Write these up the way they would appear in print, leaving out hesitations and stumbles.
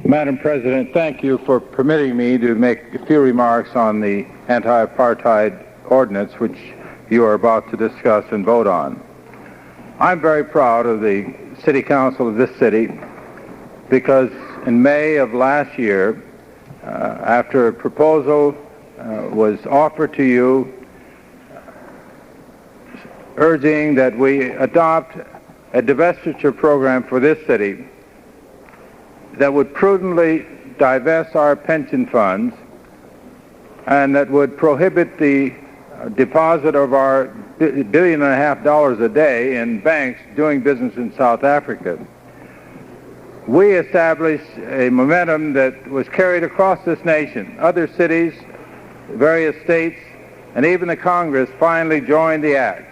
Madam President, thank you for permitting me to make a few remarks on the Anti-Apartheid ordinance which you are about to discuss and vote on. I'm very proud of the City Council of this city because in May of last year, after a proposal was offered to you urging that we adopt a divestiture program for this city that would prudently divest our pension funds and that would prohibit the deposit of our $1.5 billion a day in banks doing business in South Africa. We established a momentum that was carried across this nation. Other cities, various states, and even the Congress finally joined the act.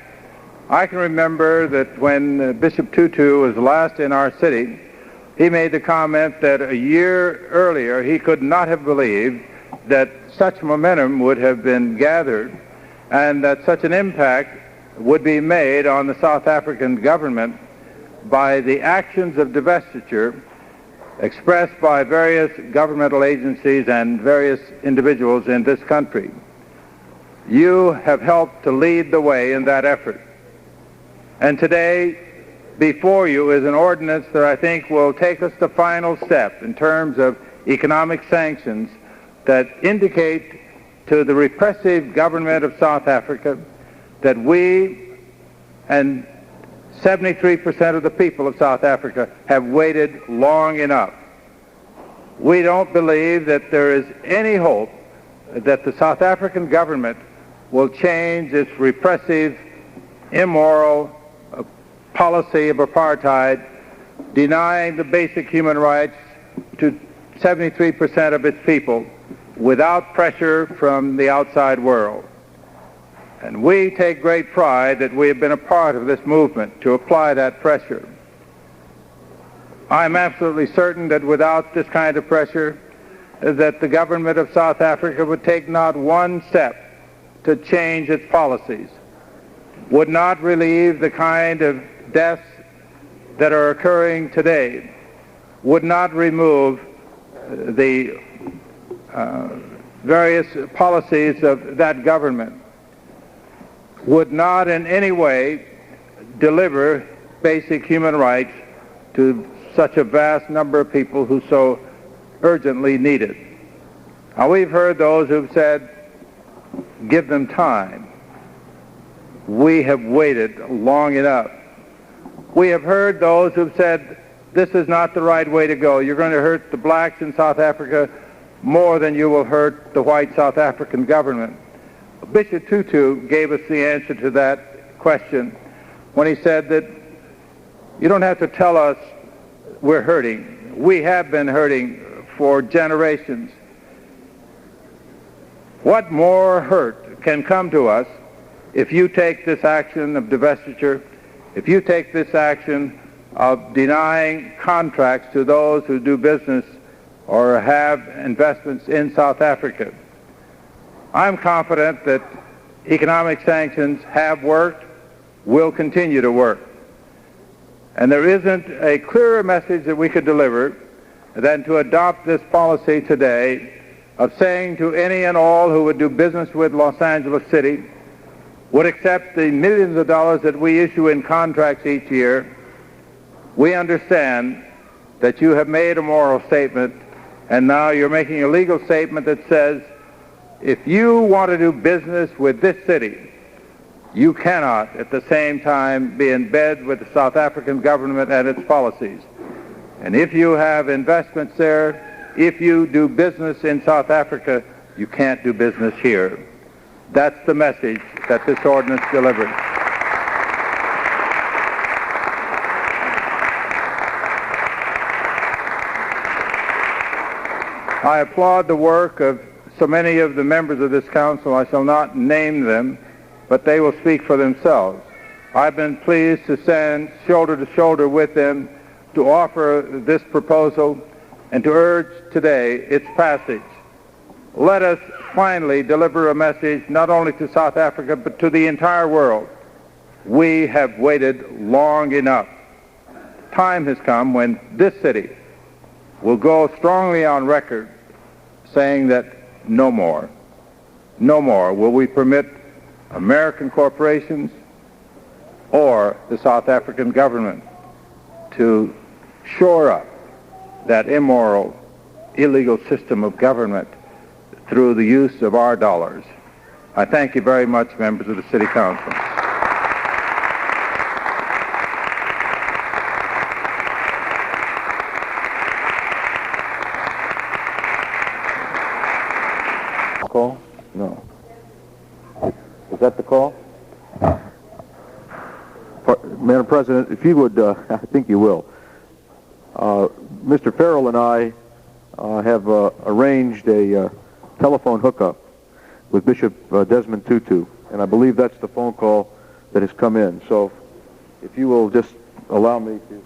I can remember that when Bishop Tutu was last in our city, he made the comment that a year earlier he could not have believed that such momentum would have been gathered and that such an impact would be made on the South African government by the actions of divestiture expressed by various governmental agencies and various individuals in this country. You have helped to lead the way in that effort. And today, before you is an ordinance that I think will take us the final step in terms of economic sanctions that indicate to the repressive government of South Africa that we and 73% of the people of South Africa have waited long enough. We don't believe that there is any hope that the South African government will change its repressive, immoral policy of apartheid, denying the basic human rights to 73% of its people without pressure from the outside world. And we take great pride that we have been a part of this movement to apply that pressure. I'm absolutely certain that without this kind of pressure, that the government of South Africa would take not one step to change its policies, would not relieve the kind of deaths that are occurring today, would not remove the various policies of that government, would not in any way deliver basic human rights to such a vast number of people who so urgently need it. Now, we've heard those who've said, give them time. We have waited long enough. We have heard those who've said, this is not the right way to go. You're going to hurt the blacks in South Africa more than you will hurt the white South African government. Bishop Tutu gave us the answer to that question when he said that you don't have to tell us we're hurting. We have been hurting for generations. What more hurt can come to us if you take this action of divestiture, if you take this action of denying contracts to those who do business or have investments in South Africa? I'm confident that economic sanctions have worked, will continue to work. And there isn't a clearer message that we could deliver than to adopt this policy today of saying to any and all who would do business with Los Angeles City, would accept the millions of dollars that we issue in contracts each year, we understand that you have made a moral statement and now you're making a legal statement that says if you want to do business with this city, you cannot at the same time be in bed with the South African government and its policies. And if you have investments there, if you do business in South Africa, you can't do business here. That's the message that this ordinance delivers. I applaud the work of so many of the members of this council. I shall not name them, but they will speak for themselves. I've been pleased to stand shoulder to shoulder with them to offer this proposal and to urge today its passage. Let us finally deliver a message not only to South Africa but to the entire world. We have waited long enough. Time has come when this city will go strongly on record saying that no more will we permit American corporations or the South African government to shore up that immoral, illegal system of government through the use of our dollars. I thank you very much, members of the City Council. Call? No. Is that the call? Madam President, if you would, I think you will. Mr. Farrell and I have arranged a telephone hookup with Bishop Desmond Tutu, and I believe that's the phone call that has come in. So if you will just allow me to...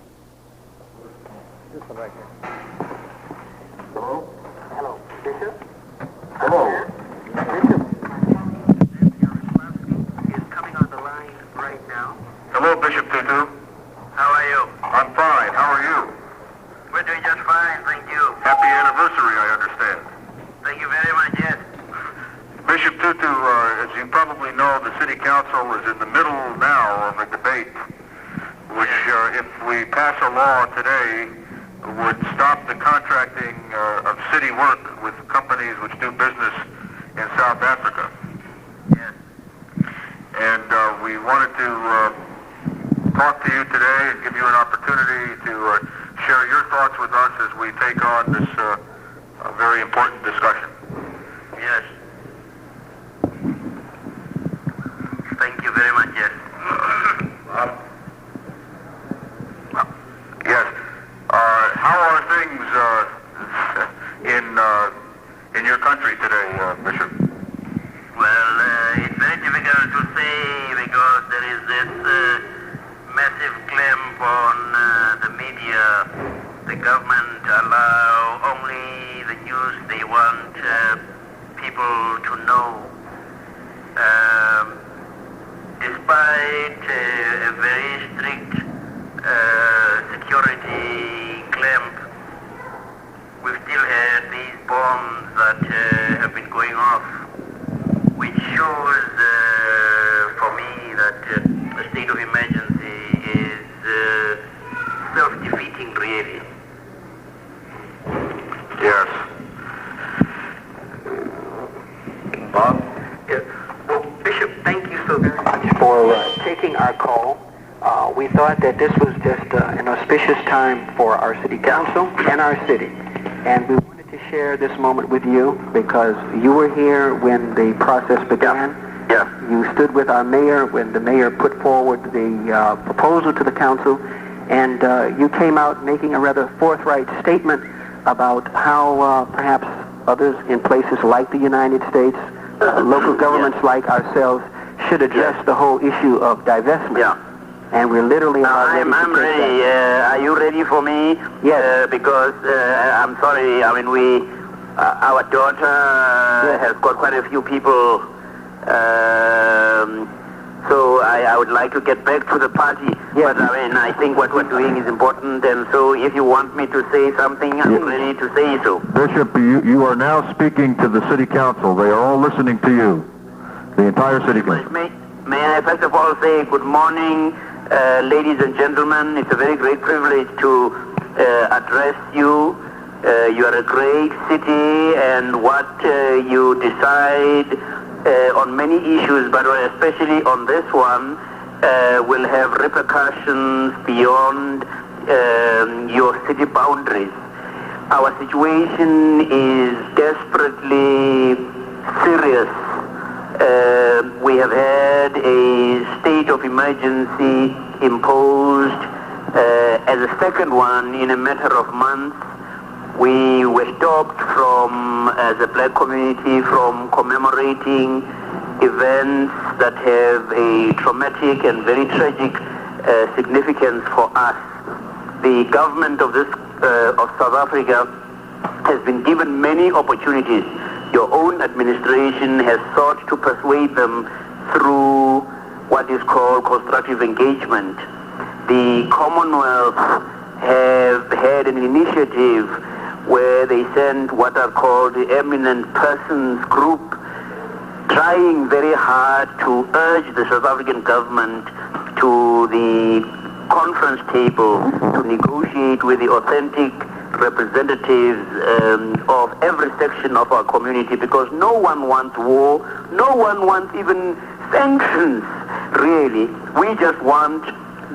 Just come back here. Hello? Hello, Bishop? Hello? Bishop? Is coming on the line right now. Hello, Bishop Tutu. How are you? I'm fine. How are you? We're doing just fine, thank you. Happy anniversary, I understand. Thank you very much, yes. Bishop Tutu, as you probably know, the City Council is in the middle now of a debate, which, if we pass a law today, would stop the contracting of city work with companies which do business in South Africa. Yes. And we wanted to talk to you today and give you an opportunity to share your thoughts with us as we take on this very important discussion. Yes. Thank you very much, yes. Yes. How are things in your country today, Bishop? Well, it's very difficult to say because there is this massive clamp on the media. The government allow only the news they want people to know. Despite a very strict security clamp, we've still had these bombs that have been going off, which shows for me that a state of emergency is self-defeating, really. Yes. Bob? Yes. Well, Bishop, thank you so very much for taking our call. We thought that this was just an auspicious time for our city council and our city. And we wanted to share this moment with you because you were here when the process began. Yeah. You stood with our mayor when the mayor put forward the proposal to the council, and you came out making a rather forthright statement about how perhaps others in places like the United States, local governments like ourselves, should address the whole issue of divestment. Yeah. And we're literally I'm ready. Are you ready for me? Yes. Because I'm sorry. I mean, our daughter has got quite a few people. So I would like to get back to the party. Yes. But I mean, I think what we're doing is important. And so if you want me to say something, I'm ready to say so. Bishop, you are now speaking to the City Council. They are all listening to you. The entire City Council. May I first of all say good morning, ladies and gentlemen. It's a very great privilege to address you. You are a great city, and what you decide on many issues, but especially on this one, will have repercussions beyond your city boundaries. Our situation is desperately serious. We have had a state of emergency imposed as a second one in a matter of months. We were stopped from, as a black community, from commemorating events that have a traumatic and very tragic significance for us. The government of South Africa has been given many opportunities. Your own administration has sought to persuade them through what is called constructive engagement. The Commonwealth have had an initiative where they sent what are called the eminent persons group, trying very hard to urge the South African government to the conference table to negotiate with the authentic representatives of every section of our community, because no one wants war, no one wants even sanctions, really. We just want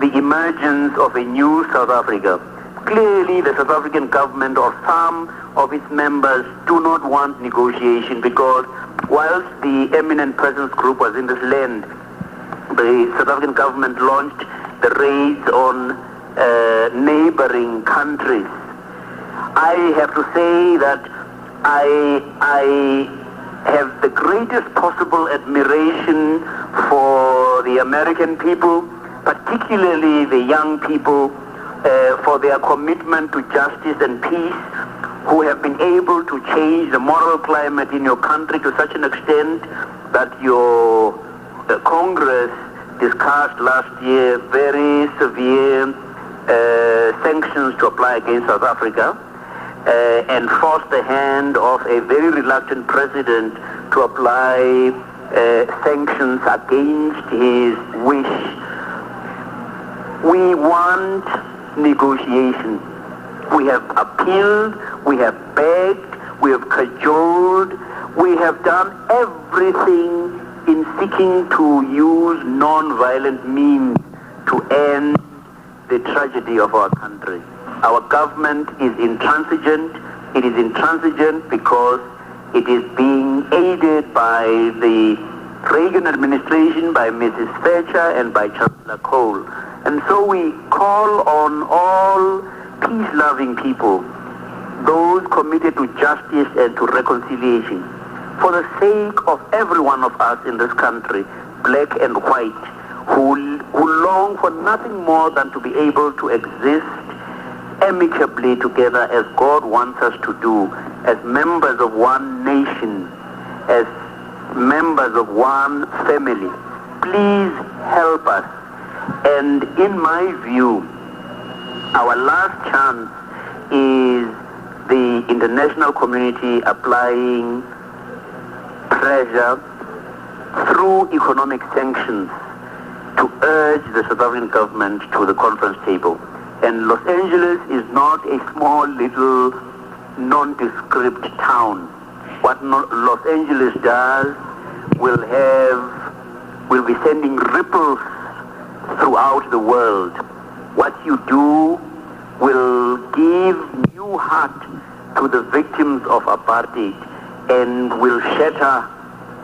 the emergence of a new South Africa. Clearly, the South African government or some of its members do not want negotiation, because whilst the eminent persons group was in this land, the South African government launched the raids on neighboring countries. I have to say that I have the greatest possible admiration for the American people, particularly the young people, for their commitment to justice and peace, who have been able to change the moral climate in your country to such an extent that your Congress discussed last year very severe sanctions to apply against South Africa, and forced the hand of a very reluctant president to apply sanctions against his wish. We want negotiation. We have appealed, we have begged, we have cajoled, we have done everything in seeking to use non-violent means to end the tragedy of our country. Our government is intransigent. It is intransigent because it is being aided by the Reagan administration, by Mrs. Thatcher, and by Chancellor Cole. And so we call on all peace-loving people, those committed to justice and to reconciliation, for the sake of every one of us in this country, black and white, who long for nothing more than to be able to exist amicably together as God wants us to do, as members of one nation, as members of one family. Please help us. And in my view, our last chance is the international community applying pressure through economic sanctions to urge the South African government to the conference table. And Los Angeles is not a small little nondescript town. What Los Angeles does will be sending ripples throughout the world. What you do will give new heart to the victims of apartheid and will shatter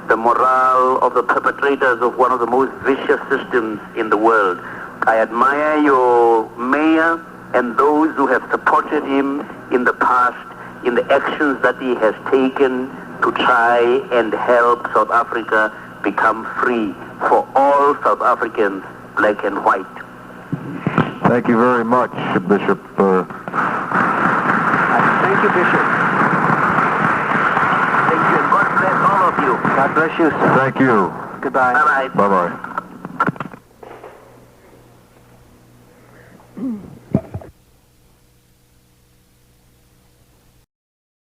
the morale of the perpetrators of one of the most vicious systems in the world. I admire your mayor and those who have supported him in the past in the actions that he has taken to try and help South Africa become free for all South Africans, black and white. Thank you very much, Bishop. Thank you, Bishop. Thank you, and God bless all of you. God bless you, sir. Thank you. Goodbye. Bye-bye. Bye-bye.